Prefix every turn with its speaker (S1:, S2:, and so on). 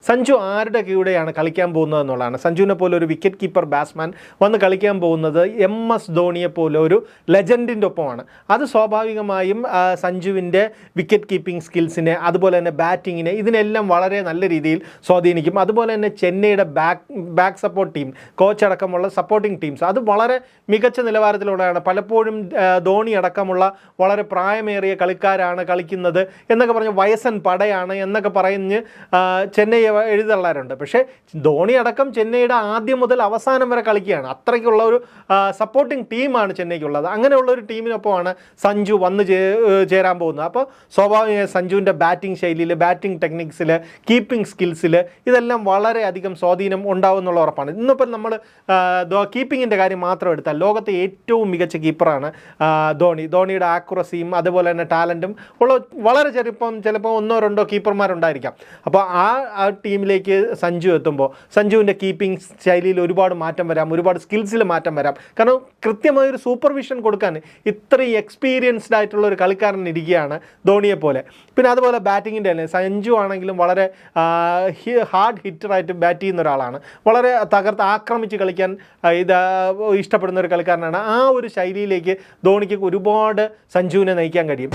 S1: സഞ്ജു ആരുടെ കൂടെയാണ് കളിക്കാൻ പോകുന്നത് എന്നുള്ളതാണ്. സഞ്ജുവിനെ പോലെ ഒരു വിക്കറ്റ് കീപ്പർ ബാറ്റ്സ്മാൻ വന്ന് കളിക്കാൻ പോകുന്നത് MS ധോണിയെ പോലെ ഒരു ലെജൻഡിൻ്റെ ഒപ്പമാണ്. അത് സ്വാഭാവികമായും സഞ്ജുവിൻ്റെ വിക്കറ്റ് കീപ്പിംഗ് സ്കിൽസിനെ അതുപോലെ തന്നെ ബാറ്റിങ്ങിനെ ഇതിനെല്ലാം വളരെ നല്ല രീതിയിൽ സ്വാധീനിക്കും. അതുപോലെ തന്നെ ചെന്നൈയുടെ ബാക്ക് സപ്പോർട്ട് ടീം, കോച്ച് അടക്കമുള്ള സപ്പോർട്ടിംഗ് ടീംസ് അത് വളരെ മികച്ച നിലവാരത്തിലുള്ളതാണ്. പലപ്പോഴും ധോണി അടക്കമുള്ള വളരെ പ്രായമേറിയ കളിക്കാരാണ് കളിക്കുന്നത് എന്നൊക്കെ പറഞ്ഞ് വയസ്സൻ പടയാണ് എന്നൊക്കെ പറഞ്ഞ് ചെന്നൈ എഴുതള്ളാറുണ്ട്. പക്ഷേ ധോണി അടക്കം ചെന്നൈയുടെ ആദ്യം മുതൽ അവസാനം വരെ കളിക്കുകയാണ്. അത്രയ്ക്കുള്ള ഒരു സപ്പോർട്ടിംഗ് ടീമാണ് ചെന്നൈക്കുള്ളത്. അങ്ങനെയുള്ള ഒരു ടീമിനൊപ്പമാണ് സഞ്ജു വന്ന് ചേരാൻ പോകുന്നത്. അപ്പോൾ സ്വാഭാവികമായി സഞ്ജുവിൻ്റെ ബാറ്റിംഗ് ശൈലിയിൽ, ബാറ്റിംഗ് ടെക്നിക്സിൽ, കീപ്പിംഗ് സ്കിൽസിൽ ഇതെല്ലാം വളരെയധികം സ്വാധീനം ഉണ്ടാവും എന്നുള്ള ഉറപ്പാണ്. ഇന്നിപ്പം നമ്മൾ കീപ്പിങ്ങിൻ്റെ കാര്യം മാത്രം എടുത്താൽ ലോകത്തെ ഏറ്റവും മികച്ച കീപ്പറാണ് ധോണിയുടെ ആക്യുറസിയും അതുപോലെ തന്നെ ടാലൻറ്റും ഉള്ള വളരെ ചിലപ്പോൾ 1-2 കീപ്പർമാരുണ്ടായിരിക്കാം. അപ്പോൾ ആ ടീമിലേക്ക് സഞ്ജു എത്തുമ്പോൾ സഞ്ജുവിൻ്റെ കീപ്പിംഗ് ശൈലിയിൽ ഒരുപാട് മാറ്റം വരാം, ഒരുപാട് സ്കിൽസിൽ മാറ്റം വരാം. കാരണം കൃത്യമായൊരു സൂപ്പർവിഷൻ കൊടുക്കാൻ ഇത്രയും എക്സ്പീരിയൻസ്ഡ് ആയിട്ടുള്ള ഒരു കളിക്കാരൻ ഇരിക്കുകയാണ് ധോണിയെ പോലെ. പിന്നെ അതുപോലെ ബാറ്റിങ്ങിൻ്റെ തന്നെ സഞ്ജു ആണെങ്കിലും വളരെ ഹാർഡ് ഹിറ്ററായിട്ട് ബാറ്റ് ചെയ്യുന്ന ഒരാളാണ്. വളരെ തകർത്ത് ആക്രമിച്ച് കളിക്കാൻ ഇഷ്ടപ്പെടുന്ന ഒരു കളിക്കാരനാണ്. ആ ഒരു ശൈലിയിലേക്ക് ധോണിക്ക് ഒരുപാട് സഞ്ജുവിനെ നയിക്കാൻ കഴിയും.